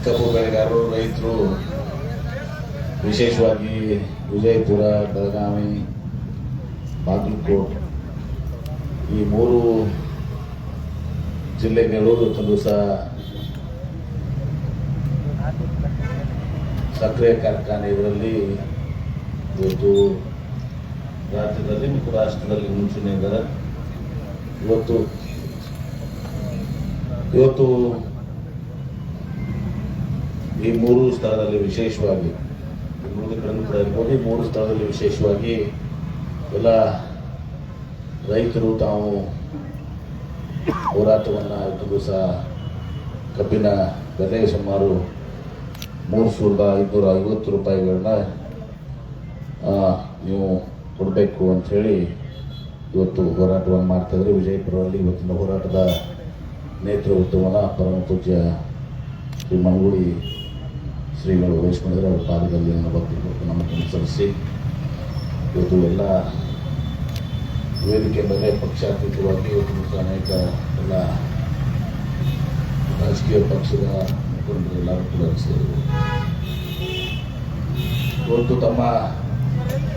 ಕಬ್ಬು ಬೆಳೆಗಾರರು ರೈತರು ವಿಶೇಷವಾಗಿ ವಿಜಯಪುರ, ಬೆಳಗಾವಿ, ಬಾಗಲಕೋಟೆ ಈ 3 ಜಿಲ್ಲೆಗಳು ಇವತ್ತು ದಿವಸ ಸಕ್ಕರೆ ಕಾರ್ಖಾನೆ ಇದರಲ್ಲಿ ಇವತ್ತು ರಾಜ್ಯದಲ್ಲಿ ಮತ್ತು ರಾಷ್ಟ್ರದಲ್ಲಿ ಮುಂಚೂಣಿ ಇದ್ದಾರೆ. ಇವತ್ತು ಈ 3 ಸ್ಥಳದಲ್ಲಿ ವಿಶೇಷವಾಗಿ ಇನ್ನೊಂದು ಕಡೆ ಕೂಡ ಇರ್ಬೋದು, ಈ 3 ಸ್ಥಳದಲ್ಲಿ ವಿಶೇಷವಾಗಿ ಎಲ್ಲ ರೈತರು ತಾವು ಹೋರಾಟವನ್ನು ಇವತ್ತು ದಿವಸ ಕಬ್ಬಿನ ಬೆಲೆ ಸುಮಾರು 3,550 ರೂಪಾಯಿಗಳನ್ನ ನೀವು ಕೊಡಬೇಕು ಅಂಥೇಳಿ ಇವತ್ತು ಹೋರಾಟವನ್ನು ಮಾಡ್ತಾಯಿದ್ರೆ. ವಿಜಯಪುರದಲ್ಲಿ ಇವತ್ತಿನ ಹೋರಾಟದ ನೇತೃತ್ವವನ್ನು ಪರಮ ಪೂಜ್ಯ ಶ್ರೀ ಮನಗೂಳಿ ಶ್ರೀಗಳು ವಹಿಸ್ಕೊಂಡಿದ್ದಾರೆ. ಅವರ ಪಾದದಲ್ಲಿ ನನ್ನ ಭಕ್ತಿ ಕೊಟ್ಟು ನಮಗೆ ಅನುಸರಿಸಿ ಇವತ್ತು ಎಲ್ಲ ವೇದಿಕೆ ಮೇಲೆ ಪಕ್ಷಾತೀತವಾಗಿ ಇವತ್ತು ಅನೇಕ ಎಲ್ಲ ರಾಜಕೀಯ ಪಕ್ಷದ ಮುಖಂಡರು ಎಲ್ಲರೂ ಕೂಡ ಸೇರಿದರು. ಇವತ್ತು ತಮ್ಮ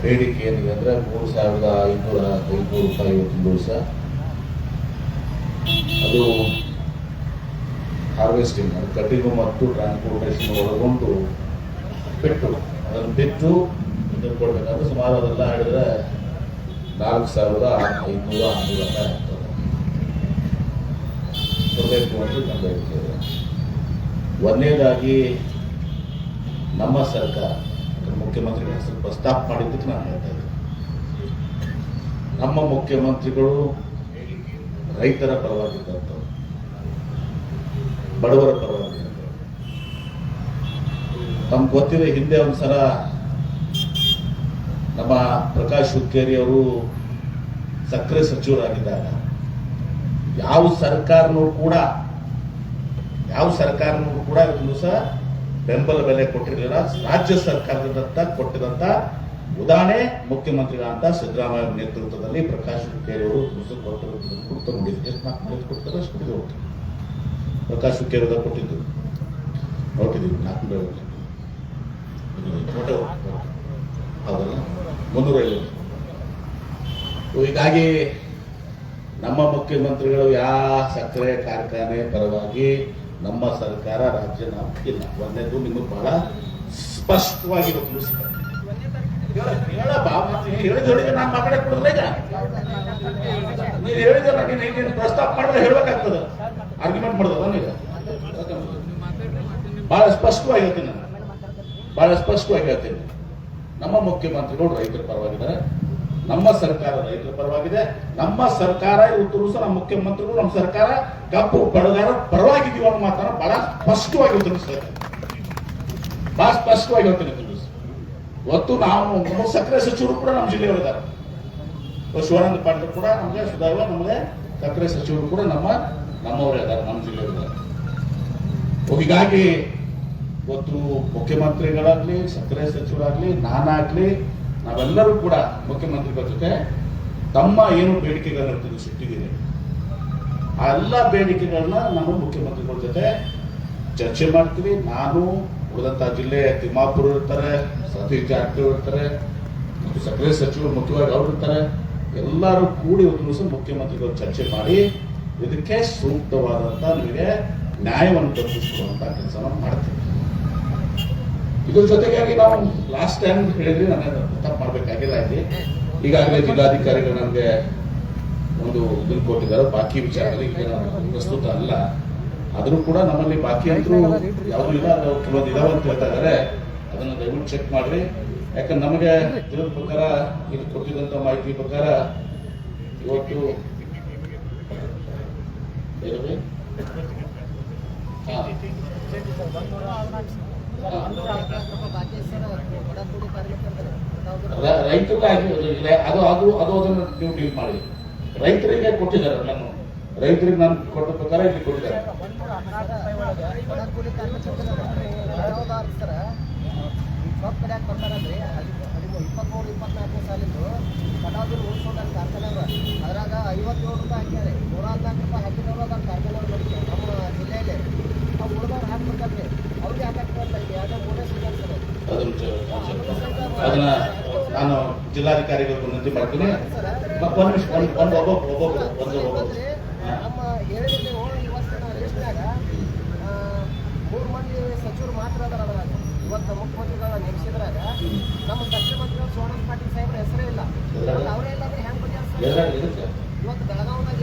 ಬೇಡಿಕೆ ಏನಿದೆ ಅಂದರೆ 3,550 ರೂಪಾಯಿ ಇವತ್ತಿನ ದಿವಸ ಅದು ಹಾರ್ವೆಸ್ಟಿಂಗ್, ಅದು ಕಟಿಂಗು ಮತ್ತು ಟ್ರಾನ್ಸ್ಪೋರ್ಟೇಷನ್ ಒಳಗೊಂಡು ಅದನ್ನು ಬಿಟ್ಟು ಇದನ್ನು ಕೊಡಬೇಕಾದ್ರೆ ಸುಮಾರು ಅದೆಲ್ಲ ಹೇಳಿದ್ರೆ 4,500 ಆಗ್ತದೆ ಕೊಡಬೇಕು ಅಂತ ನಮ್ಮ ಬೇಡಿಕೆ ಇದೆ. ಒಂದನೇದಾಗಿ ನಮ್ಮ ಸರ್ಕಾರ ಮುಖ್ಯಮಂತ್ರಿಗಳ ಹೆಸರು ಪ್ರಸ್ತಾಪ ಮಾಡಿದ್ದಕ್ಕೆ ನಾನು ಹೇಳ್ತಾ ಇದ್ದೀನಿ. ನಮ್ಮ ಮುಖ್ಯಮಂತ್ರಿಗಳು ರೈತರ ಪರವಾಗಿದ್ದಂಥವ್ರು, ಬಡವರ ಪರವಾಗಿದ್ದಂಥವ್ರು. ನಮ್ಗೆ ಗೊತ್ತಿದೆ, ಹಿಂದೆ ಒಂದ್ಸಲ ನಮ್ಮ ಪ್ರಕಾಶ್ ಹುಕ್ಕೇರಿ ಅವರು ಸಕ್ಕರೆ ಸಚಿವರಾಗಿದ್ದಾಗ ಯಾವ ಸರ್ಕಾರನೂ ಕೂಡ ಒಂದು ದಿವಸ ಬೆಂಬಲ ಬೆಲೆ ಕೊಟ್ಟಿರಲಿಲ್ಲ. ರಾಜ್ಯ ಸರ್ಕಾರದಿಂದ ಕೊಟ್ಟಿದಂತ ಉದಾಹರಣೆ ಮುಖ್ಯಮಂತ್ರಿಗಳಂತ ಸಿದ್ದರಾಮಯ್ಯ ನೇತೃತ್ವದಲ್ಲಿ ಪ್ರಕಾಶ್ ಹುಕ್ಕೇರಿ ಅವರು ಕೊಡ್ತಾರೆ. ಪ್ರಕಾಶ್ ಹುಕ್ಕೇರಿ ಕೊಟ್ಟಿದ್ದು ನೋಟಿದ್ದೀವಿ 450 ಹೌದಲ್ಲ 350. ಹೀಗಾಗಿ ನಮ್ಮ ಮುಖ್ಯಮಂತ್ರಿಗಳು ಯಾವ ಸಕ್ಕರೆ ಕಾರ್ಖಾನೆ ಪರವಾಗಿ ನಮ್ಮ ಸರ್ಕಾರ ರಾಜ್ಯ ನಾವು ಇಲ್ಲ. ಒಂದೇದು ನಿಮಗೆ ಬಹಳ ಸ್ಪಷ್ಟವಾಗಿ ತಿಳಿಸ್ತಾರೆ. ಹೇಳಿದ್ರೆ ನಾನು ಮಾತಾಡಕ್ ಕೊಡಲ್ಲ. ಈಗ ನೀವು ಹೇಳಿದಲ್ಲ, ನೀನು ಪ್ರಸ್ತಾಪ ಮಾಡಿದ್ರೆ ಹೇಳ್ಬೇಕಾಗ್ತದೆ, ಆರ್ಗ್ಯುಮೆಂಟ್ ಮಾಡೋದಲ್ಲ. ಈಗ ಬಹಳ ಸ್ಪಷ್ಟವಾಗಿ ಹೇಳ್ತೀನಿ, ನಮ್ಮ ಮುಖ್ಯಮಂತ್ರಿಗಳು ರೈತರ ಪರವಾಗಿದ್ದಾರೆ, ನಮ್ಮ ಸರ್ಕಾರ ರೈತರ ಪರವಾಗಿದೆ. ನಮ್ಮ ಸರ್ಕಾರ ಇವತ್ತು ಸಹ ನಮ್ಮ ಮುಖ್ಯಮಂತ್ರಿಗಳು ನಮ್ಮ ಸರ್ಕಾರ ಕಬ್ಬು ಬೆಳೆಗಾರರ ಪರವಾಗಿದ್ದೀವಿ ಅನ್ನೋ ಮಾತನ್ನ ಬಹಳ ಸ್ಪಷ್ಟವಾಗಿ ತಿಳಿಸ್ತಾರೆ. ಇವತ್ತು ನಾವು ನಮ್ಮ ಸಕ್ಕರೆ ಸಚಿವರು ಕೂಡ ನಮ್ಮ ಜಿಲ್ಲೆಯವರಿದ್ದಾರೆ. ಶಿವಾನಂದ ಪಾಟೀಲ್ ಕೂಡ ನಮಗೆ ಸುಧಾರ ನಮಗೆ ಸಕ್ಕರೆ ಸಚಿವರು ಕೂಡ ನಮ್ಮವರೇ ಇದ್ದಾರೆ, ನಮ್ಮ ಜಿಲ್ಲೆಯವರಿದ್ದಾರೆ. ಹೀಗಾಗಿ ಇವತ್ತು ಮುಖ್ಯಮಂತ್ರಿಗಳಾಗ್ಲಿ, ಸಕ್ಕರೆ ಸಚಿವರಾಗ್ಲಿ, ನಾನಾಗ್ಲಿ, ನಾವೆಲ್ಲರೂ ಕೂಡ ಮುಖ್ಯಮಂತ್ರಿಗಳ ಜೊತೆ ತಮ್ಮ ಏನು ಬೇಡಿಕೆಗಳಿರ್ತೀವಿ ಸಿಟ್ಟಿಗಿದೆ ಆ ಎಲ್ಲ ಬೇಡಿಕೆಗಳನ್ನ ನಾವು ಮುಖ್ಯಮಂತ್ರಿಗಳ ಜೊತೆ ಚರ್ಚೆ ಮಾಡ್ತೀವಿ. ನಾನು ಉಳಿದಂತ ಜಿಲ್ಲೆ ತಿಮ್ಮಾಪುರ ಇರ್ತಾರೆ, ಸತೀಶ್ ಜಾರಕಿಹೊಳಿ ಇರ್ತಾರೆ, ಮತ್ತು ಸಕ್ಕರೆ ಸಚಿವರು ಮುಖ್ಯವಾಗಿ ಅವರು ಇರ್ತಾರೆ. ಎಲ್ಲರೂ ಕೂಡಿ ಒಂದು ದಿವಸ ಮುಖ್ಯಮಂತ್ರಿಗಳು ಚರ್ಚೆ ಮಾಡಿ ಇದಕ್ಕೆ ಸೂಕ್ತವಾದಂತ ನಿಮಗೆ ನ್ಯಾಯವನ್ನು ತಲುಪಿಸಿಕೊಳ್ಳುವಂತ ಕೆಲಸ ಮಾಡ್ತೀವಿ. ಇದ್ರ ಜೊತೆಗಾಗಿ ನಾವು ಲಾಸ್ಟ್ ಟೈಮ್ ಹೇಳಿದ್ರಿ, ನಾನು ತಪ್ಪು ಮಾಡ್ಬೇಕಾಗಿಲ್ಲ. ಇಲ್ಲಿ ಈಗಾಗಲೇ ಜಿಲ್ಲಾಧಿಕಾರಿಗಳು ನಮಗೆ ಒಂದು ಇದನ್ನು ಕೊಟ್ಟಿದ್ದಾರೆ ಬಾಕಿ ವಿಚಾರದಲ್ಲಿ. ಈಗ ಪ್ರಸ್ತುತ ಅಲ್ಲ, ಆದರೂ ಕೂಡ ನಮ್ಮಲ್ಲಿ ಬಾಕಿ ಅಂತೂ ಯಾವುದೂ ಇಲ್ಲ, ಕೆಲವೊಂದು ಇದಾವೆ ಅಂತ ಹೇಳ್ತಾ ಇದ್ದಾರೆ. ಅದನ್ನು ದಯವಿಟ್ಟು ಚೆಕ್ ಮಾಡ್ರಿ. ಯಾಕಂದ್ರೆ ನಮಗೆ ತಿಳಿದ ಪ್ರಕಾರ ಇಲ್ಲಿ ಕೊಟ್ಟಿದ್ದಂತ ಮಾಹಿತಿ ಪ್ರಕಾರ ಇವತ್ತು ರೈತರಿಗೆ ಅದು ಅದನ್ನು ನೀವು ಡೀಲ್ ಮಾಡಿ. ರೈತರಿಗೆ ಕೊಟ್ಟಿದ್ದಾರೆ, ರೈತರಿಗೆ ನಾನು ಕೊಟ್ಟ ಪ್ರಕಾರ ಇಲ್ಲಿ ಕೊಟ್ಟಿದ್ದಾರೆ. ಸೊಪ್ಪು ಕಡೆಯಾಗಿ ಬರ್ತಾರಲ್ರಿ, 23-24 ಸಾಲಿಂದು ಕಟಾವಿನ ಉಳಿಸೋದು ನನ್ನ ಕಾರ್ಖಾನೆ ಅದ್ರಾಗ 57 ರೂಪಾಯಿ ಹಾಕ್ಯಾರೆ, 114 ರೂಪಾಯಿ ಹಾಕಿದವರು ಅದನ್ನ ಕಾರ್ಖಾನೆ ನಮ್ಮ ಜಿಲ್ಲೆಯಲ್ಲಿ. ನಾವು ಉಳಿದವ್ರು ಹಾಕ್ಬೇಕಲ್ರಿ, ಅವ್ರಿಗೆ ಅದನ್ನ ನಾನು ಜಿಲ್ಲಾಧಿಕಾರಿಗಳಿಗೆ ವಿನಂತಿ ಮಾಡ್ತೀನಿ. ಒಂದು ನಿಮಿಷ ಒಬ್ಬೊಬ್ರು ನಮ್ಮ ಹೇಳಿದ್ರೆ ಇವತ್ತಿನ ಲಿಸ್ಟ್ನಾಗ 3 ಮಂದಿ ಸಚಿವರು ಮಾತ್ರ ಅದಾರ. ಇವತ್ತು ಮುಖ್ಯಮಂತ್ರಿಗಳನ್ನ ನೇಮಿಸಿದ್ರಾಗ ನಮ್ಮ ಸಚಿವ ಮಂತ್ರಿಗಳು ಶಿವಾನಂದ ಪಾಟೀಲ್ ಸಾಹೇಬ್ರ ಹೆಸರೇ ಇಲ್ಲ. ಅವರೇ ಇಲ್ಲ ಅಂದ್ರೆ ಹೆಂಗ್ ಬಗೆಹರಿಸ್ತಾರೆ? ಇವತ್ತು ಬೆಳಗಾವಿದಾಗ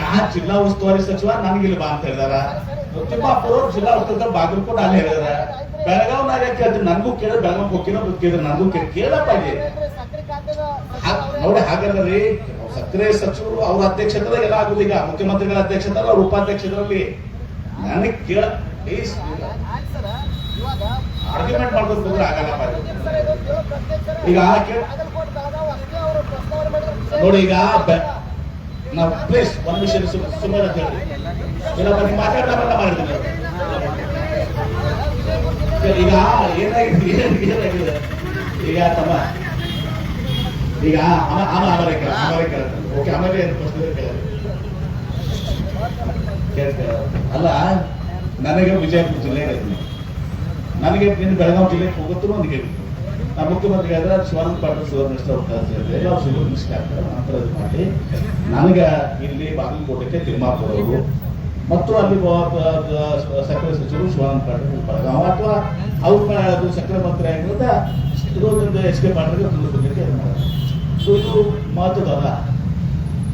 ನಾ ಜಿಲ್ಲಾ ಉಸ್ತುವಾರಿ ಸಚಿವ ನನಗಿಲ್ಲ ಬಾ ಅಂತ ಹೇಳಿದಾರ. ತಿಮ್ಮಾಪುರ ಜಿಲ್ಲಾ ಉಸ್ತುವಾರಿ ಬಾಗಲಕೋಟೆ ಅಲ್ಲಿ ಹೇಳಿದಾರ. ಬೆಳಗಾವಿನಾಗ ಕೇಳಿದ್ರೆ ನನಗೂ ಕೇಳಿದ್ರೆ ಬೆಳಗಾವಿ ಹೋಗಿರೋ ಕೇಳಿದ್ರೆ ನನಗೂ ಕೇಳಪ್ಪ ನೋಡಿ. ಹಾಗಾದ್ರೆ ಸಕ್ಕರೆ ಸಚಿವರು ಅವ್ರ ಅಧ್ಯಕ್ಷತೆದಾಗ ಎಲ್ಲ ಆಗುದು. ಈಗ ಮುಖ್ಯಮಂತ್ರಿಗಳ ಅಧ್ಯಕ್ಷತೆ ಅವ್ರ ಉಪಾಧ್ಯಕ್ಷರಲ್ಲಿ ನನಗೆ ಕೇಳ ಆರ್ಗ್ಯುಮೆಂಟ್ ಮಾಡ್ಕೊಂಡು ಬಂದ್ರೆ ಆಗಲ್ಲಪ್ಪ. ಈಗ ನೋಡಿ, ಈಗ ನಾವು ಪ್ಲೀಸ್ ಒಂದು ವಿಷಯ ಸುಮ್ಮನೆ ಅಂತ ಹೇಳಿ ಇಲ್ಲ ಬಗ್ಗೆ ಮಾತಾಡೋಣ ಮಾಡಿದ್ದೀನಿ. ಈಗ ಏನಾಗಿದೆ ಈಗ ತಮ್ಮ ಈಗ ಆಮೇಲೆ ಓಕೆ ಆಮೇಲೆ ಅಲ್ಲ, ನನಗೆ ವಿಜಯಪುರ ಜಿಲ್ಲೆ ನನಗೆ ನಿನ್ನ ಬೆಳಗಾವಿ ಜಿಲ್ಲೆಗೆ ಹೋಗುತ್ತೂ ಒಂದು ಕೇಳಿ ನಮ್ಮ ಮುಖ್ಯಮಂತ್ರಿ ಆದ್ರೆ ಶಿವಾನಂದ ಪಾಟೀಲ್ ಸುವರ್ಣ ಮಿನಿಸ್ಟರ್ ಆಗ್ತಾರೆ. ನಂತರ ಅದು ಮಾಡಿ ನನಗೆ ಇಲ್ಲಿ ಬಾಗಲಕೋಟೆಗೆ ತಿಮ್ಮಾಪುರ ಅವರು ಮತ್ತು ಅಲ್ಲಿ ಸಕ್ಕರೆ ಸಚಿವರು ಶಿವಾನಂದ ಪಾಟೀಲ್ ಬೆಳಗಾವಿ ಅಥವಾ ಅವ್ರ ಅದು ಸಕ್ಕರೆ ಮಂತ್ರಿ ಆಗಿರೋದ ಇದೊಂದು SK ಪಾಟೀಲ್ ತುಮಕೂರಿಗೆ. ಸೊ ಇದು ಮಹತ್ವದಲ್ಲ.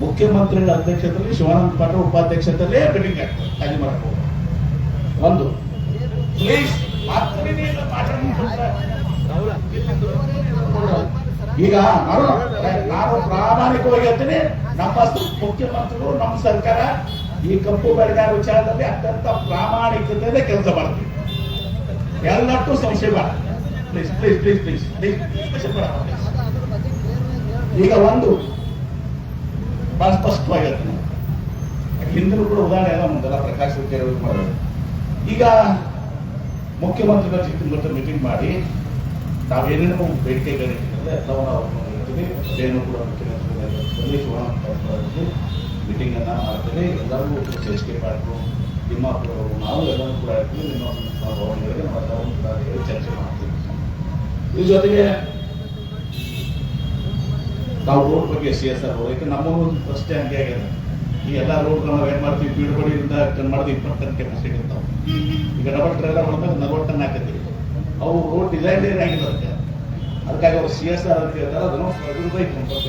ಮುಖ್ಯಮಂತ್ರಿಗಳ ಅಧ್ಯಕ್ಷತೆಯಲ್ಲಿ ಶಿವಾನಂದ ಪಾಟೀಲ್ ಉಪಾಧ್ಯಕ್ಷತೆಯಲ್ಲೇ ಮೀಟಿಂಗ್ ಆಗ್ತದೆ. ಖಾಲಿ ಮಾಡಕ್ಕೆ ಒಂದು ಪ್ಲೀಸ್ ಈಗ ನಾನು ಪ್ರಾಮಾಣಿಕವಾಗಿ ಹೇಳ್ತೀನಿ, ನಮ್ಮ ಮುಖ್ಯಮಂತ್ರಿಗಳು ನಮ್ಮ ಸರ್ಕಾರ ಈ ಕಪ್ಪು ಬೆಳೆಗಾರ ವಿಚಾರದಲ್ಲಿ ಅತ್ಯಂತ ಪ್ರಾಮಾಣಿಕತೆ ಕೆಲಸ ಮಾಡ್ತೀವಿ. ಎಲ್ಲಟ್ಟು ಸಂಶಯ ಬೇಡ. Please please please please please ಈಗ ಒಂದು ಬಹಳ ಸ್ಪಷ್ಟವಾಗಿ ಹೇಳ್ತೀನಿ. ಹಿಂದಿನ ಕೂಡ ಉದಾಹರಣೆ ಎಲ್ಲ ಮುಂದೆಲ್ಲ ಪ್ರಕಾಶ್ ಹುಕ್ಕೇರಿ ಮಾಡೋದು. ಈಗ ಮುಖ್ಯಮಂತ್ರಿಗಳ ಜೊತೆ ಮೀಟಿಂಗ್ ಮಾಡಿ ನಾವೇನೇನು ಬೇಡಿಕೆಗಳಿಟ್ಟಿದ್ರೆ ಎಲ್ಲವನ್ನ ಅವ್ರನ್ನ ಹೇಳ್ತೀವಿ. ಏನು ಕೂಡ ಮುಖ್ಯಮಂತ್ರಿಗಳಲ್ಲಿ ಶಿವಾನಂದ ಮೀಟಿಂಗ್ ಅನ್ನ ಮಾಡ್ತೀವಿ. ಎಲ್ಲರಿಗೂ SK ಪಾಟೀಲ್ ತಿಮ್ಮಾಪುರ ನಾವು ಎಲ್ಲರೂ ಕೂಡ ಹೇಳ್ತೀವಿ. ಇನ್ನೊಂದು ಭವನಗಳಿಗೆ ನಾವು ಚರ್ಚೆ ಮಾಡ್ತೀವಿ. ಇದ್ರ ಜೊತೆಗೆ ನಾವು ರೋಡ್ ಬಗ್ಗೆ CSR ಯಾಕೆ ನಮ್ಮನ್ನು ಪ್ರಶ್ನೆ ಹಂಗೆ ಆಗಿದೆ. ಈ ಎಲ್ಲ ರೋಡ್ಗಳನ್ನ ನಾವು ಏನ್ ಮಾಡ್ತೀವಿ, ಬೀಳ್ಕೊಡಿಯಿಂದ ಮಾಡಿದ್ವಿ 20 ಟನ್ ಕೆಪಾಸಿಟಿ ಇರ್ತಾವೆ. ಈಗ ಡಬಲ್ ಟ್ರೇಲರ್ ಹೊಡೆದಾಗ 40 ಟನ್ ಹಾಕಿದ್ವಿ. ಅವು ರೋಡ್ ಡಿಸೈನ್ ಏನಾಗಿದೆ ಅದಕ್ಕಾಗಿ ಅವ್ರು CSR ಅಂತ ಹೇಳ್ತಾರೆ. ಅದನ್ನು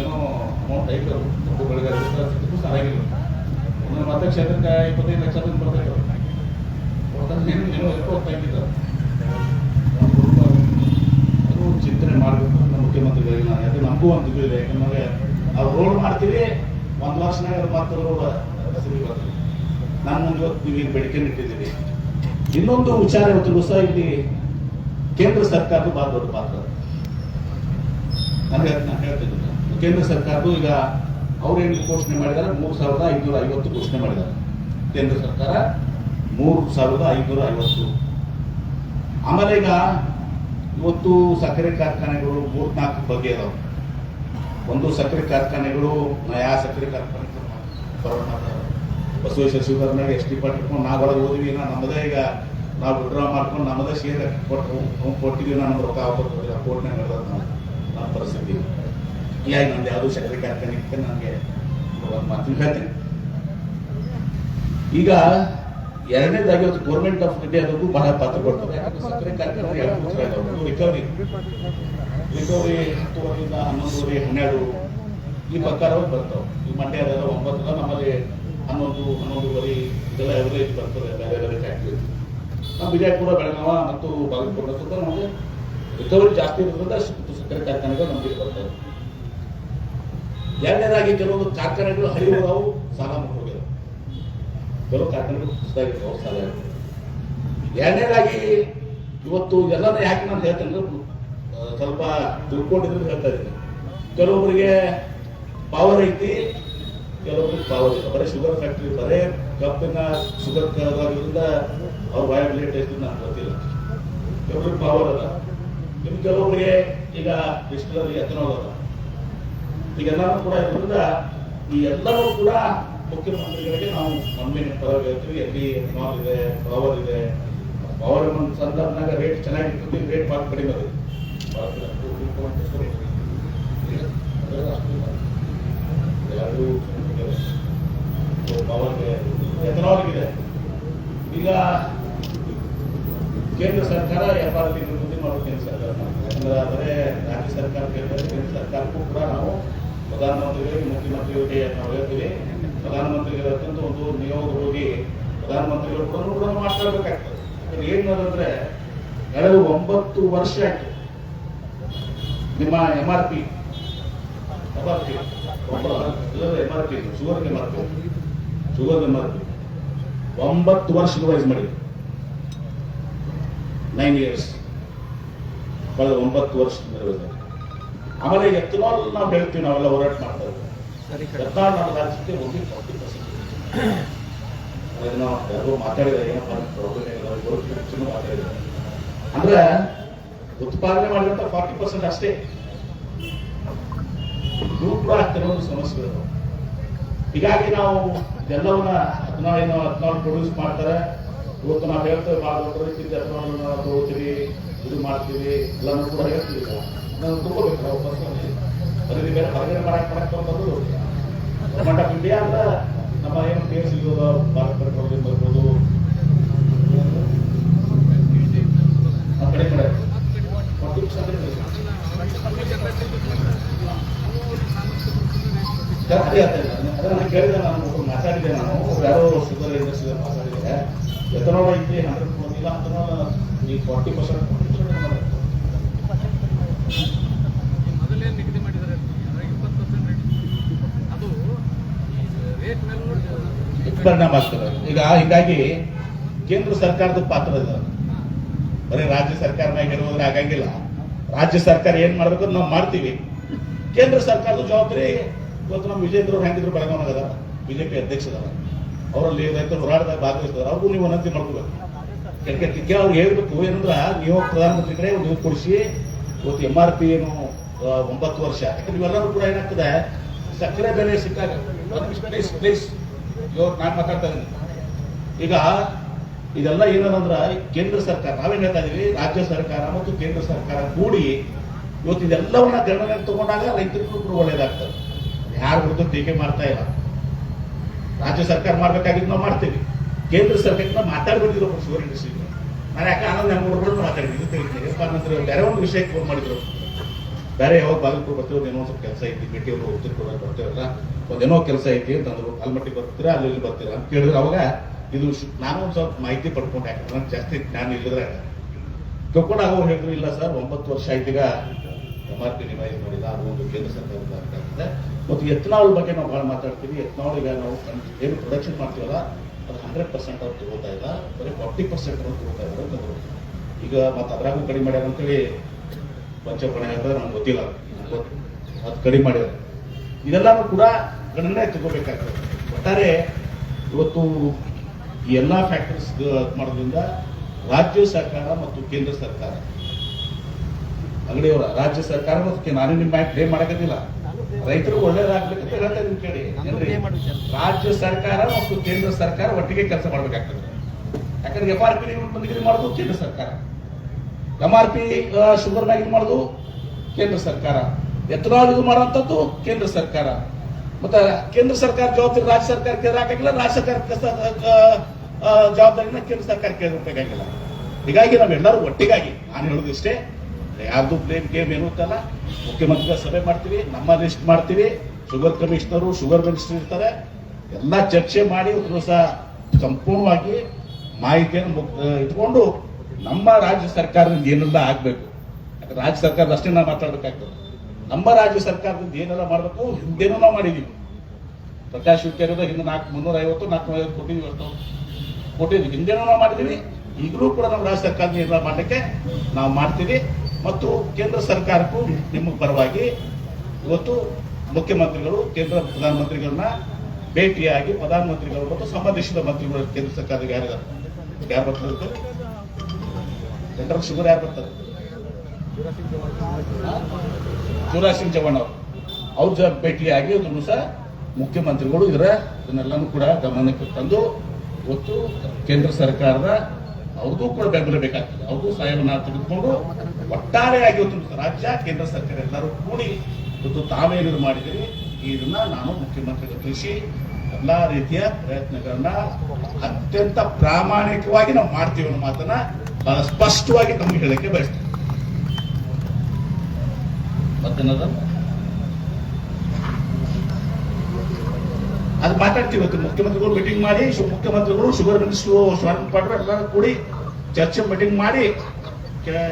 ಏನೋ ಅಮೌಂಟ್ ಐತೆ ಚೆನ್ನಾಗಿಲ್ಲ. ಒಂದೊಂದು ಮತಕ್ಷೇತ್ರಕ್ಕೆ 25 ಲಕ್ಷ ಬರ್ತಾರೆ. ಅದು ಚಿಂತನೆ ಮಾಡಬೇಕು ನಮ್ಮ ಮುಖ್ಯಮಂತ್ರಿಗಳಿಗೆ. ನಾನು ಅದು ನಮಗೂ ಒಂದು ಇದು ಇದೆ. ಯಾಕಂದ್ರೆ ನಾವು ರೋಡ್ ಮಾಡ್ತೀವಿ, 1 ವರ್ಷನಾಗ ಮಾತ್ರ ರೋಡ್ ಬರ್ತದೆ. ನಾನು ಮುಂದೆ ಇವತ್ತು ನೀವು ಬೇಡಿಕೆ ಇಟ್ಟಿದ್ದೀವಿ. ಇನ್ನೊಂದು ವಿಚಾರ ಇವತ್ತು ಸಹ ಇಲ್ಲಿ ಕೇಂದ್ರ ಸರ್ಕಾರದ ಬಹಳ ದೊಡ್ಡ ಪಾತ್ರ. ನಾನು ಹೇಳ್ತಿದ್ದೀನಿ, ಕೇಂದ್ರ ಸರ್ಕಾರದ್ದು ಈಗ ಅವ್ರೇನು ಘೋಷಣೆ ಮಾಡಿದ್ದಾರೆ 3,550 ಘೋಷಣೆ ಮಾಡಿದ್ದಾರೆ. ಕೇಂದ್ರ ಸರ್ಕಾರ 3,550. ಆಮೇಲೆ ಈಗ ಇವತ್ತು ಸಕ್ಕರೆ ಕಾರ್ಖಾನೆಗಳು 3-4 ಬಗೆ ಅದಾವೆ. ಒಂದು ಸಕ್ಕರೆ ಕಾರ್ಖಾನೆಗಳು ನಯಾ ಸಕ್ಕರೆ ಕಾರ್ಖಾನೆ ಬಸವೇಶ್ವರ ಶಿವಕರ್ನಾಗ ST ಪಾಟೀಲ್ ನಾವು ಹೊರಗೆ ಹೋದ್ವಿ. ನಮ್ಮದೇ ಈಗ ನಾವು ವಿಡ್ರಾ ಮಾಡ್ಕೊಂಡು ನಮ್ಮದೇ ಶೇರ್ ಕೊಟ್ಟಿದ್ವಿ. ನಮ್ಮ ರೊಕ್ಕ ಕೋರ್ಟ್ನಾಗ ನಮ್ಮ ಪರಿಸ್ಥಿತಿ ಹೀಗಾಗಿ ನಂದು ಯಾವುದೋ ಸಕ್ಕರೆ ಕಾರ್ಖಾನೆ ನನಗೆ ಒಂದು ಮಾತು ಹೇಳ್ತೇನೆ. ಈಗ ಎರಡನೇದಾಗಿ ಒಂದು ಗೌರ್ಮೆಂಟ್ ಆಫ್ ಇಂಡಿಯಾದಕ್ಕೂ ಬಹಳ ಪಾತ್ರ ಕೊಡ್ತದೆ. ಸಕ್ಕರೆ ಕಾರ್ಖಾನೆ ರಿಕವರಿ 10 11 12 ಈ ಪ್ರಕಾರವಾಗಿ ಬರ್ತಾವೆ. ಈ ಮಂಡ್ಯದೆಲ್ಲ 9 ನಮ್ಮಲ್ಲಿ 11 ಇದೆಲ್ಲ ಎವರೇಜ್ ಬರ್ತದೆ. ಬೇರೆ ಬೇರೆ ಫ್ಯಾಕ್ಟ್ರಿ ನಮ್ಮ ವಿಜಯಪುರ ಬೆಳಗಾವ ಮತ್ತು ಬಾಗಲಕೋಟೆ ಸುತ್ತ ನಮಗೆ ರಿಕವರಿ ಜಾಸ್ತಿ ಇರೋದ್ರಿಂದ ಸಕ್ಕರೆ ಕಾರ್ಖಾನೆಗಳು ನಮಗೆ ಬರ್ತವೆ. ಎರಡನೇದಾಗಿ ಕೆಲವೊಂದು ಕಾರ್ಖಾನೆಗಳು ಹರಿವು ಸಾಲ ಹೋಗ್ಯಾವ. ಕೆಲವು ಕಾರ್ಖಾನೆಗಳು ಕುಸಿದಾಗಿರ್ತಾವೆ, ಸಾಲ. ಎರಡನೇದಾಗಿ ಇವತ್ತು ಎಲ್ಲರೂ ಯಾಕೆ ನಾನು ಹೇಳ್ತೇನೆ ಸ್ವಲ್ಪ ತಿಳ್ಕೊಂಡಿದ್ರೆ ಹೇಳ್ತಾ ಇದ್ದೀನಿ. ಕೆಲವೊಬ್ಬರಿಗೆ ಪವರ್ ಐತಿ, ಕೆಲವೊಬ್ಬರಿಗೆ ಪವರ್ ಇಲ್ಲ. ಬರೀ ಶುಗರ್ ಫ್ಯಾಕ್ಟ್ರಿ ಬರೇ ಕಬ್ಬಿನ ಶುಗರ್ ಇರೋದ್ರಿಂದ ಅವ್ರ ವಯಬಿಲಿಟಿ ಎಷ್ಟು ನನಗೆ ಗೊತ್ತಿಲ್ಲ. ಕೆಲವೊಬ್ರಿಗೆ ಪವರ್ ಅದ, ಇನ್ನು ಕೆಲವೊಬ್ಬರಿಗೆ ಈಗ ಡಿಸ್ಟಿಲರಿ ಎಥನಾಲ್ ಅದ. ಈಗೆಲ್ಲರೂ ಕೂಡ ಇರೋದ್ರಿಂದ ಈ ಎಲ್ಲರೂ ಕೂಡ ಮುಖ್ಯಮಂತ್ರಿಗಳಿಗೆ ನಾವು ನಮ್ಮೇನೆ ಪರವಾಗಿ ಹೇಳ್ತೀವಿ. ಎಲ್ಲಿ ಎಥನಾಲ್ ಇದೆ, ಪವರ್ ಇದೆ. ಪವರ್ ಒಂದು ಸಂದರ್ಭನಾಗ ರೇಟ್ ಚೆನ್ನಾಗಿರ್ತದೆ, ರೇಟ್ ಭಾಳ ಕಡಿಮೆ ಇದೆ. ಎಥನಾಲ್ಗಿದೆ. ಈಗ ಕೇಂದ್ರ ಸರ್ಕಾರ FRP ವೃದ್ಧಿ ಮಾಡೋ ಕೇಂದ್ರ ಸರ್ಕಾರ ಯಾಕಂದ್ರೆ ಆದರೆ ರಾಜ್ಯ ಸರ್ಕಾರ ಕೇಂದ್ರ ಸರ್ಕಾರಕ್ಕೂ ಕೂಡ ನಾವು ಪ್ರಧಾನಮಂತ್ರಿಗಳಿಗೆ ಮುಖ್ಯಮಂತ್ರಿಗಳಿಗೆ ನಾವು ಹೇಳ್ತೀವಿ. ಪ್ರಧಾನಮಂತ್ರಿಗಳ ಅತ್ಯಂತ ಒಂದು ನಿಯೋಗ ಹೋಗಿ ಪ್ರಧಾನಮಂತ್ರಿಗಳು ಕೂಡ ಮಾತಾಡಬೇಕಾಗ್ತದೆ. ಯಾಕಂದ್ರೆ ಏನಂದ್ರೆ ಕಳೆದ 9 ವರ್ಷ ಆಯ್ತು ನಿಮ್ಮ MRP ಶುಗರ್ MRP 9 ವರ್ಷ ರಿವೈಸ್ ಮಾಡಿ 9 ಇಯರ್ಸ್ ಕಳೆದ 9 ವರ್ಷ ರಿವೈಸ್ ಮಾಡಿ. ಆಮೇಲೆ ಎಥನಾಲ್ ನಾವು ಹೇಳ್ತೀವಿ, ನಾವೆಲ್ಲ ಹೋರಾಟ ಮಾಡ್ತಾ ಇದ್ದೀವಿ. ಎಥನಾಲ್ ನಮ್ಮ ರಾಜ್ಯಕ್ಕೆ ಹೋಗಿ 40%. ಅದನ್ನ ಯಾರೋ ಮಾತಾಡಿದ್ದಾರೆ, ಏನಪ್ಪ ಮಾತಾಡಿದ್ದಾರೆ ಅಂದ್ರೆ ಉತ್ಪಾದನೆ ಮಾಡಿದಂತ 40% ಅಷ್ಟೇ. ಇದು ಕೂಡ ಆಗ್ತಿರೋ ಒಂದು ಸಮಸ್ಯೆಗಳು. ಹೀಗಾಗಿ ನಾವು ಎಲ್ಲವನ್ನ ಎಥನಾಲ್ ಪ್ರೊಡ್ಯೂಸ್ ಮಾಡ್ತಾರೆ. ಇವತ್ತು ನಾವು ಹೇಳ್ತೇವೆ ಭಾಳ ದೊಡ್ಡ ರೀತಿಯಿಂದ ಎಥನಾಲ್ ತಗೋತೀವಿ, ಇದು ಮಾಡ್ತೀವಿ, ಎಲ್ಲನೂ ಕೂಡ ಹೇಳ್ತೀವಿ. ನಾವು ತಗೋಬೇಕು, ನಾವು ಬರೀ ಬೇರೆ ಹೊರಗಡೆ ಮಾಡಕ್ ಬಂದು ಗವರ್ಮೆಂಟ್ ಆಫ್ ಇಂಡಿಯಾ ಅಂದ್ರೆ ನಮ್ಮ ಏನು ಕೇಸ್ ಇರೋದು ಭಾರತ ಪೆಟ್ರೋಲಿಯಂ ಬರ್ಬೋದು ಆ ಕಡೆ ಕಡೆ ಅದನ್ನ ಕೇಳಿದೆ. ನಾನು ಮಾತಾಡಿದೆ, ನಾನು ಯಾರೋ ಶುಗರ್ ಇಂಡಸ್ಟ್ರಿ ಮಾತಾಡಿದೆ. ಎಥನಾಲ್ ಐತಿ 100% ಇಲ್ಲ ಅಂತ ಈ 40% ಮೊದಲೇ ನಿಗದಿ ಮಾಡಿದ್ದಾರೆ 20% ಅದು ರೇಟ್ ಮೇಲೆ ಪರಿಣಾಮ ಆಗ್ತದೆ. ಈಗ ಹೀಗಾಗಿ ಕೇಂದ್ರ ಸರ್ಕಾರದ ಪಾತ್ರ ಇದೆ. ಬರೀ ರಾಜ್ಯ ಸರ್ಕಾರನಾಗ ಇರುವುದ್ರೆ ಆಗಂಗಿಲ್ಲ. ರಾಜ್ಯ ಸರ್ಕಾರ ಏನ್ ಮಾಡ್ಬೇಕು ನಾವು ಮಾಡ್ತೀವಿ. ಕೇಂದ್ರ ಸರ್ಕಾರದ ಜವಾಬ್ದಾರಿ ಇವತ್ತು ನಮ್ಮ ವಿಜೇಂದ್ರ ಹೆಂಗಿದ್ರು ಬೆಳಗಾವನಾಗದ ಬಿಜೆಪಿ ಅಧ್ಯಕ್ಷದಾರ, ಅವರಲ್ಲಿ ರೈತರು ಹೋರಾಟದಾಗ ಭಾಗವಹಿಸಿದಾರೆ. ಅವ್ರಿಗೂ ನೀವು ವಿನಂತಿ ಮಾಡ್ಕೋಬೇಕು. ಅವ್ರು ಹೇಳ್ಬೇಕು ಏನಂದ್ರ ನೀವು ಪ್ರಧಾನಮಂತ್ರಿ ಕಡೆ ನೀವು ಕೊಡಿಸಿ ಇವತ್ತು MRP ಏನು 9 ವರ್ಷ. ಯಾಕಂದ್ರೆ ಇವೆಲ್ಲರೂ ಕೂಡ ಏನಾಗ್ತದೆ, ಸಕ್ಕರೆ ಬೆಲೆ ಸಿಕ್ಕಾಗ ಪ್ಲೀಸ್ ನಾನು ಮಾತಾಡ್ತಾ ಇದ್ದೀನಿ. ಈಗ ಇದೆಲ್ಲ ಏನಂದ್ರ ಕೇಂದ್ರ ಸರ್ಕಾರ, ನಾವೇನ್ ಹೇಳ್ತಾ ಇದೀವಿ, ರಾಜ್ಯ ಸರ್ಕಾರ ಮತ್ತು ಕೇಂದ್ರ ಸರ್ಕಾರ ಕೂಡಿ ಇವತ್ತು ಇದೆಲ್ಲವನ್ನ ಗಣನೆಗೆ ತಗೊಂಡಾಗ ರೈತರಿಗೂ ಕೂಡ ಒಳ್ಳೇದಾಗ್ತದೆ. ಯಾರು ವಿರುದ್ಧ ಟೀಕೆ ಮಾಡ್ತಾ ಇಲ್ಲ. ರಾಜ್ಯ ಸರ್ಕಾರ ಮಾಡ್ಬೇಕಾಗಿದ್ದು ನಾವು ಮಾಡ್ತೀವಿ. ಕೇಂದ್ರ ಸರ್ಕಾರಕ್ಕೆ ನಾವು ಮಾತಾಡ್ಬಿಟ್ಟಿದ್ರು ಶುಗರ್ ಇಂಡಸ್ಟ್ರಿ. ನಾನು ಯಾಕೆ ಆನಂದ್ ಹೆಂಗ್ ಮಾತಾಡಿದ್ವಿ ಬೇರೆ ಒಂದು ವಿಷಯಕ್ಕೆ ಫೋನ್ ಮಾಡಿದ್ರು. ಬೇರೆ ಯಾವಾಗ ಬಾಗಲಕೋಟೆ ಬರ್ತೀವಿ, ಏನೋ ಸ್ವಲ್ಪ ಕೆಲಸ ಐತಿ, ಭೇಟಿಯವರು ಉತ್ತರ ಕೊಡೋಕೆ ಬರ್ತೀವಲ್ಲ, ಒಂದೇನೋ ಕೆಲಸ ಐತಿ ಅಂತಂದ್ರು. ಆಲ್ಮಟ್ಟಿ ಬರ್ತೀರಾ, ಅಲ್ಲಿ ಬರ್ತೀರಾ ಅಂತ ಕೇಳಿದ್ರೆ ಅವಾಗ ಇದು ನಾನು ಒಂದು ಸ್ವಲ್ಪ ಮಾಹಿತಿ ಪಡ್ಕೊಂಡು, ಯಾಕಂದ್ರೆ ನನಗೆ ಜಾಸ್ತಿ ಜ್ಞಾನ ಇಲ್ಲದ್ರೆ ತಿಳ್ಕೊಂಡಾಗ ಅವ್ರು ಹೇಳಿದ್ರು, ಇಲ್ಲ ಸರ್ 9 ವರ್ಷ ಆಯ್ತು ಈಗ MRP ರಿವೈಸ್ ಮಾಡಿಲ್ಲ, ಅದು ಒಂದು ಕೇಂದ್ರ ಸರ್ಕಾರದ ಆಗ್ತದೆ. ಮತ್ತು ಎಥನಾಲ್ ಬಗ್ಗೆ ನಾವು ಭಾಳ ಮಾತಾಡ್ತೀವಿ. ಎಥನಾಲ್ ಈಗ ನಾವು ಏನು ಪ್ರೊಡಕ್ಷನ್ ಮಾಡ್ತೀವಲ್ಲ ಅದು 100% ಅವ್ರು ತಗೋತಾ ಇಲ್ಲ, ಬರೀ 40% ಅವ್ರು ತಗೋತಾ ಇದ್ದಾರೆ ಅಂತಂದ್ರು. ಈಗ ಮತ್ತೆ ಅದ್ರಾಗೂ ಕಡಿಮೆ ಮಾಡ್ಯಾರ ಅಂತೇಳಿ ಪಂಚಪಣೆ ಹಾಕಿದ್ರೆ ನಮ್ಗೆ ಗೊತ್ತಿಲ್ಲ, ಅದು ಕಡಿಮೆ ಮಾಡಿದ್ದಾರೆ. ಇದೆಲ್ಲನೂ ಕೂಡ ಗಣನೆ ತಗೋಬೇಕಾಗ್ತದೆ. ಒಟ್ಟಾರೆ ಇವತ್ತು ಈ ಎಲ್ಲ ಫ್ಯಾಕ್ಟರೀಸ್ ಮಾಡೋದ್ರಿಂದ ರಾಜ್ಯ ಸರ್ಕಾರ ಮತ್ತು ಕೇಂದ್ರ ಸರ್ಕಾರ ಅಂಗಡಿಯವರ ರಾಜ್ಯ ಸರ್ಕಾರ ಮತ್ತು ನಾನು ನಿಮ್ಮ ಬ್ಲೇಮ್ ಮಾಡಕತ್ತಿಲ್ಲ, ರೈತರು ಒಳ್ಳೇದಾಗ್ಬೇಕಂತ ಹೇಳ್ತಾ ಇದೀನಿ ಕೇಳಿ. ರಾಜ್ಯ ಸರ್ಕಾರ ಮತ್ತು ಕೇಂದ್ರ ಸರ್ಕಾರ ಒಟ್ಟಿಗೆ ಕೆಲಸ ಮಾಡ್ಬೇಕಾಗ್ತದೆ. ಯಾಕಂದ್ರೆ FRP ನಿಗದಿ ಮಾಡೋದು ಕೇಂದ್ರ ಸರ್ಕಾರ, MRP ಶುಗರ್ ಮ್ಯಾಗ್ ಮಾಡೋದು ಕೇಂದ್ರ ಸರ್ಕಾರ, ಎಥನಾಲ್ ಇದು ಮಾಡುವಂಥದ್ದು ಕೇಂದ್ರ ಸರ್ಕಾರ. ಮತ್ತೆ ಕೇಂದ್ರ ಸರ್ಕಾರ ಜವಾಬ್ದಾರಿ ರಾಜ್ಯ ಸರ್ಕಾರಕ್ಕೆ ಹಾಕಾಗಿಲ್ಲ, ರಾಜ್ಯ ಸರ್ಕಾರಕ್ಕೆ ಜವಾಬ್ದಾರಿನ ಕೇಂದ್ರ ಸರ್ಕಾರಕ್ಕೆ ಕೇಳಬೇಕಾಗಿಲ್ಲ. ಹೀಗಾಗಿ ನಾವೆಲ್ಲರೂ ಒಟ್ಟಿಗಾಗಿ ನಾನು ಹೇಳೋದು ಇಷ್ಟೇ, ಯಾರ್ದು ಬ್ಲೇಮ್ ಗೇಮ್ ಏನು ಅಂತಲ್ಲ. ಮುಖ್ಯಮಂತ್ರಿಗಳ ಸಭೆ ಮಾಡ್ತೀವಿ, ನಮ್ಮ ಲಿಸ್ಟ್ ಮಾಡ್ತೀವಿ, ಶುಗರ್ ಕಮಿಷನರು ಶುಗರ್ ಮಿನಿಸ್ಟರ್ ಇರ್ತಾರೆ, ಎಲ್ಲ ಚರ್ಚೆ ಮಾಡಿ ಒಂದು ದಿವಸ ಸಂಪೂರ್ಣವಾಗಿ ಮಾಹಿತಿಯನ್ನು ಇಟ್ಕೊಂಡು ನಮ್ಮ ರಾಜ್ಯ ಸರ್ಕಾರದಿಂದ ಏನೆಲ್ಲ ಆಗ್ಬೇಕು. ಯಾಕಂದ್ರೆ ರಾಜ್ಯ ಸರ್ಕಾರದ ಅಷ್ಟೇ ನಾವು ಮಾತಾಡ್ಬೇಕಾಗ್ತದೆ. ನಮ್ಮ ರಾಜ್ಯ ಸರ್ಕಾರದಿಂದ ಏನೆಲ್ಲ ಮಾಡಬೇಕು, ಹಿಂದೇನೂ ನಾವು ಮಾಡಿದೀವಿ. ಪ್ರಕಾಶ್ ಹುಕ್ಕೇರಿದ ಹಿಂದೆ 350 450 ಕೊಟ್ಟಿದ್ವಿ, ಹಿಂದೇನೂ ನಾವು ಮಾಡಿದೀವಿ. ಈಗಲೂ ಕೂಡ ನಮ್ಮ ರಾಜ್ಯ ಸರ್ಕಾರದ ಏನೆಲ್ಲ ಮಾಡಲಿಕ್ಕೆ ನಾವು ಮಾಡ್ತೀವಿ. ಮತ್ತು ಕೇಂದ್ರ ಸರ್ಕಾರಕ್ಕೂ ನಿಮ್ಮ ಪರವಾಗಿ ಇವತ್ತು ಮುಖ್ಯಮಂತ್ರಿಗಳು ಕೇಂದ್ರ ಪ್ರಧಾನಮಂತ್ರಿಗಳನ್ನ ಭೇಟಿಯಾಗಿ ಪ್ರಧಾನಮಂತ್ರಿಗಳು ಮತ್ತು ಸಂಬಂಧಿಸಿದ ಮಂತ್ರಿಗಳು ಕೇಂದ್ರ ಸರ್ಕಾರದ ಯಾರು ಬರ್ತಾರೆ, ಸೆಂಟ್ರಲ್ ಶುಗರ್ ಯಾರು ಬರ್ತಾರೆ, ಶಿವರಾಜ್ ಸಿಂಗ್ ಚೌಹಾಣ್ ಅವ್ರ ಭೇಟಿಯಾಗಿ ಅದನ್ನು ಸಹ ಮುಖ್ಯಮಂತ್ರಿಗಳು ಇದನ್ನೆಲ್ಲನೂ ಕೂಡ ಗಮನಕ್ಕೆ ತಂದು ಇವತ್ತು ಕೇಂದ್ರ ಸರ್ಕಾರದ ಅವ್ರದ್ದು ಕೂಡ ಬೆಂಬಲ ಬೇಕಾಗ್ತದೆ. ಅವ್ರದ್ದು ಸಹಾಯವನ್ನು ತೆಗೆದುಕೊಂಡು ಒಟ್ಟಾರೆಯಾಗಿ ಇವತ್ತು ರಾಜ್ಯ ಕೇಂದ್ರ ಸರ್ಕಾರ ಎಲ್ಲರೂ ಕೂಡಿ ಇವತ್ತು ತಾವೇನು ಮಾಡಿದಿರಿ ಇದನ್ನ ನಾನು ಮುಖ್ಯಮಂತ್ರಿಗಳು ತಿಳಿಸಿ ಎಲ್ಲಾ ರೀತಿಯ ಪ್ರಯತ್ನಗಳನ್ನ ಅತ್ಯಂತ ಪ್ರಾಮಾಣಿಕವಾಗಿ ನಾವು ಮಾಡ್ತೀವಿ ಅನ್ನೋ ಮಾತನ್ನ ಬಹಳ ಸ್ಪಷ್ಟವಾಗಿ ನಮ್ಗೆ ಹೇಳಕ್ಕೆ ಬಯಸ್ತೀವಿ. ಮತ್ತೇನದ ಅದು ಮಾತಾಡ್ತೀವಿ. ಇವತ್ತು ಮುಖ್ಯಮಂತ್ರಿಗಳು ಮೀಟಿಂಗ್ ಮಾಡಿ ಮುಖ್ಯಮಂತ್ರಿಗಳು ಶುಗರ್ ಮಿನಿಸ್ಟ್ರು ಶಿವಾನಂದ ಪಾಟೀಲ್ ಎಲ್ಲರೂ ಕೂಡಿ ಚರ್ಚೆ ಮೀಟಿಂಗ್ ಮಾಡಿ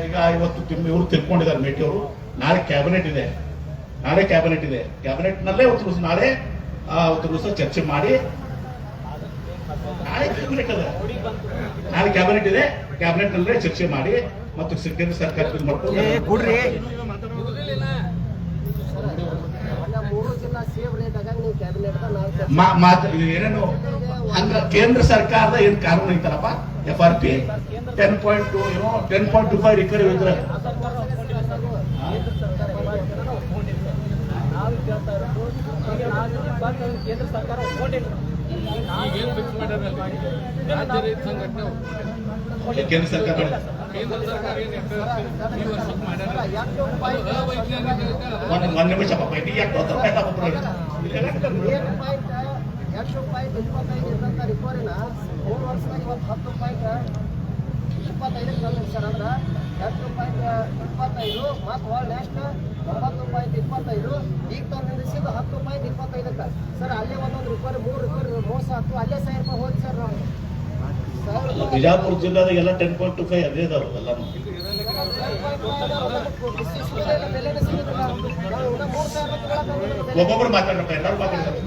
ಈಗ ಇವತ್ತು ಇವರು ತಿಳ್ಕೊಂಡಿದ್ದಾರೆ ಮೇಟಿ ಅವರು. ನಾಳೆ ಕ್ಯಾಬಿನೆಟ್ ಇದೆ. ಕ್ಯಾಬಿನೆಟ್ ನಲ್ಲೇ ನಾಳೆ ದಿವಸ ಚರ್ಚೆ ಮಾಡಿ ನಾಳೆ ಕ್ಯಾಬಿನೆಟ್ ಇದೆ. ಕ್ಯಾಬಿನೆಟ್ ನಲ್ಲೇ ಚರ್ಚೆ ಮಾಡಿ ಮತ್ತು ಕೇಂದ್ರ ಸರ್ಕಾರ ಮೂರು ಜಿಲ್ಲಾ ಸೇಮ್ ರೇಟ್ ಆಗ ನೀವು ಕ್ಯಾಬಿನೆಟ್ ಏನೇನು ಹಂಗ ಕೇಂದ್ರ ಸರ್ಕಾರದ ಏನ್ ಕಾನೂನು ಐತಲ್ಲಪ್ಪ FRP 10.2 10.25 ರಿಕವರಿ ಇದ್ರೆ ಕೇಂದ್ರ ಸರ್ಕಾರ ಈಗೇನು ಫಿಕ್ಸ್ ಮಾಡ್ಯಾರಲ್ಲ ರಾಜ್ಯ ರೈತ ಸಂಘಟನೆ ಕೇಂದ್ರ ಸರ್ಕಾರ ಕೇಂದ್ರ ಸರ್ಕಾರ ಏನು ಈ ವರ್ಷಕ್ಕೆ ಮಾಡ್ಯಾರ ಒಂದ್ ನಿಮಿಷ ಪಾಪ ಇದು ಯಾಕೆ $8.25 ಇದ್ದಂಥ ರಿಕವರಿನ 3 ವರ್ಷದಾಗ ಇವತ್ತು $10.25 ತಂದಿರಿ ಸರ್. ಅಂದ್ರೆ $8.25 ಮತ್ತು ಹೊಳ್ ನೆಕ್ಸ್ಟ್ $9.25 ಈಗ ತಂದಿರಿಸಿದ್ದು $10.25 ಸರ್. ಅಲ್ಲೇ ಒಂದೊಂದು ರಿಕವರಿ 3 ರಿಕವರಿ ಮೋಸ ಆಯ್ತು. ಅಲ್ಲೇ ₹1,000 ಹೋಗಿ ಸರ್. ನಾವು ಬಿಜಾಪುರ ಜಿಲ್ಲಾದಾಗ ಎಲ್ಲ 10.25 ಅದೇ ಇದಾವೆ ಎಲ್ಲಾನು. ಒಬ್ಬೊಬ್ರು ಮಾತಾಡ್ರಪ್ಪ, ಎಲ್ಲರೂ ಮಾತಾಡ್ತಾರೆ.